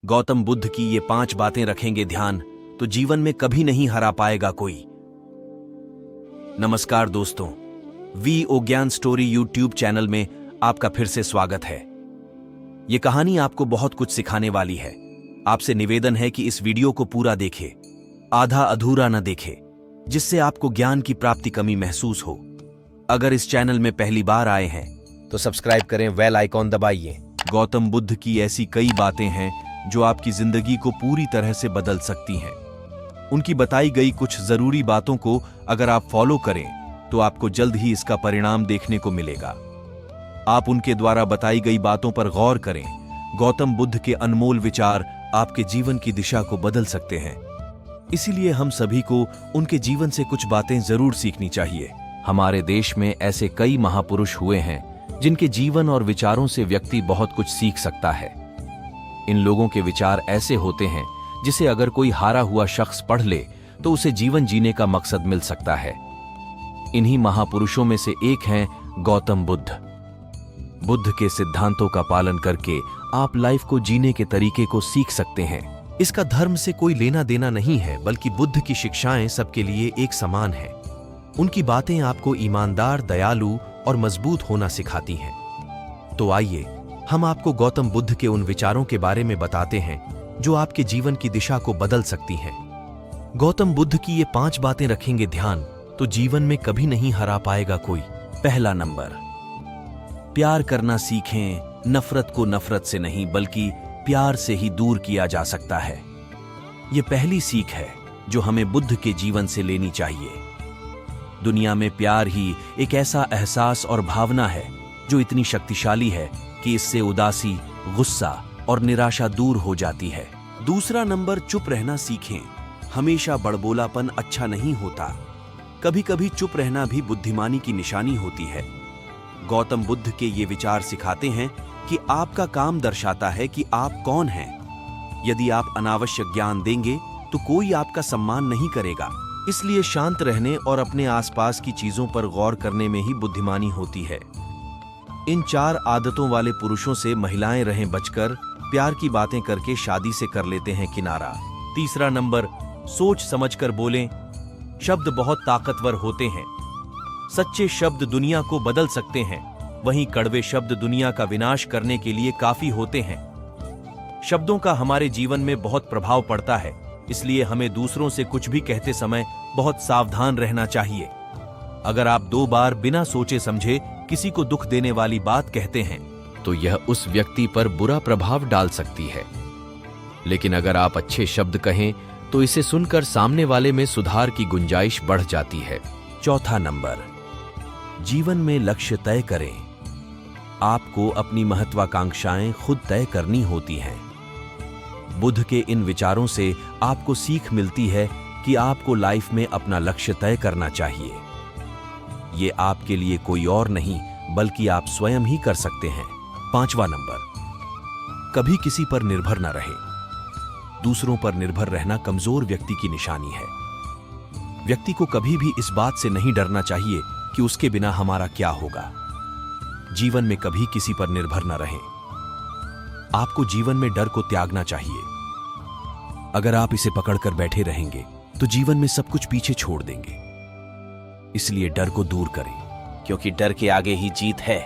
गौतम बुद्ध की ये 5 बातें रखेंगे ध्यान तो जीवन में कभी नहीं हरा पाएगा कोई। नमस्कार दोस्तों, वीओ ज्ञान स्टोरी यूट्यूब चैनल में आपका फिर से स्वागत है। ये कहानी आपको बहुत कुछ सिखाने वाली है। आपसे निवेदन है कि इस वीडियो को पूरा देखें, आधा अधूरा न देखें, जिससे आपको ज्ञान की प्राप्ति कमी महसूस हो। अगर इस चैनल में पहली बार आए हैं तो सब्सक्राइब करें, बेल आइकॉन दबाइए। गौतम बुद्ध की ऐसी कई बातें हैं जो आपकी जिंदगी को पूरी तरह से बदल सकती हैं। उनकी बताई गई कुछ जरूरी बातों को अगर आप फॉलो करें तो आपको जल्द ही इसका परिणाम देखने को मिलेगा। आप उनके द्वारा बताई गई बातों पर गौर करें। गौतम बुद्ध के अनमोल विचार आपके जीवन की दिशा को बदल सकते हैं। इसीलिए हम सभी को उनके जीवन से कुछ बातें जरूर सीखनी चाहिए। हमारे देश में ऐसे कई महापुरुष हुए हैं जिनके जीवन और विचारों से व्यक्ति बहुत कुछ सीख सकता है। इन लोगों के विचार ऐसे होते हैं जिसे अगर कोई हारा हुआ शख्स पढ़ ले तो उसे जीवन जीने का मकसद मिल सकता है। इन्हीं महापुरुषों में से एक हैं गौतम बुद्ध। बुद्ध के सिद्धांतों का पालन करके आप लाइफ को जीने के तरीके को सीख सकते हैं। इसका धर्म से कोई लेना देना नहीं है, बल्कि बुद्ध की शिक्षाएं सबके लिए एक समान हैं। उनकी बातें आपको ईमानदार, दयालु और मजबूत होना सिखाती हैं। तो आइए हम आपको गौतम बुद्ध के उन विचारों के बारे में बताते हैं जो आपके जीवन की दिशा को बदल सकती हैं। गौतम बुद्ध की ये 5 बातें रखेंगे ध्यान तो जीवन में कभी नहीं हरा पाएगा कोई। पहला नंबर, प्यार करना सीखें। नफरत को नफरत से नहीं बल्कि प्यार से ही दूर किया जा सकता है। यह पहली सीख है जो हमें बुद्ध के जीवन से लेनी चाहिए। दुनिया में प्यार ही एक ऐसा एहसास और भावना है जो इतनी शक्तिशाली है कि इससे उदासी, गुस्सा और निराशा दूर हो जाती है। दूसरा नंबर, चुप रहना सीखें। हमेशा बड़बोलापन अच्छा नहीं होता। कभी कभी चुप रहना भी बुद्धिमानी की निशानी होती है। गौतम बुद्ध के ये विचार सिखाते हैं कि आपका काम दर्शाता है कि आप कौन हैं। यदि आप अनावश्यक ज्ञान देंगे तो कोई आपका सम्मान नहीं करेगा। इसलिए शांत रहने और अपने आसपास की चीजों पर गौर करने में ही बुद्धिमानी होती है। इन 4 आदतों वाले पुरुषों से महिलाएं रहें बचकर। प्यार की बातें करके शादी से कर लेते हैं किनारा। तीसरा नंबर, सोच समझकर बोलें। शब्द बहुत ताकतवर होते हैं। सच्चे शब्द दुनिया को बदल सकते हैं, वहीं कड़वे शब्द दुनिया का विनाश करने के लिए काफी होते हैं। शब्दों का हमारे जीवन में बहुत प्रभाव पड़ता है, इसलिए हमें दूसरों से कुछ भी कहते समय बहुत सावधान रहना चाहिए। अगर आप 2 बार बिना सोचे समझे किसी को दुख देने वाली बात कहते हैं तो यह उस व्यक्ति पर बुरा प्रभाव डाल सकती है। लेकिन अगर आप अच्छे शब्द कहें तो इसे सुनकर सामने वाले में सुधार की गुंजाइश बढ़ जाती है। चौथा नंबर, जीवन में लक्ष्य तय करें। आपको अपनी महत्वाकांक्षाएं खुद तय करनी होती हैं। बुद्ध के इन विचारों से आपको सीख मिलती है कि आपको लाइफ में अपना लक्ष्य तय करना चाहिए। ये आपके लिए कोई और नहीं बल्कि आप स्वयं ही कर सकते हैं। 5वां नंबर, कभी किसी पर निर्भर न रहे। दूसरों पर निर्भर रहना कमजोर व्यक्ति की निशानी है। व्यक्ति को कभी भी इस बात से नहीं डरना चाहिए कि उसके बिना हमारा क्या होगा। जीवन में कभी किसी पर निर्भर न रहें। आपको जीवन में डर को त्यागना चाहिए। अगर आप इसे पकड़कर बैठे रहेंगे तो जीवन में सब कुछ पीछे छोड़ देंगे। इसलिए डर को दूर करें, क्योंकि डर के आगे ही जीत है।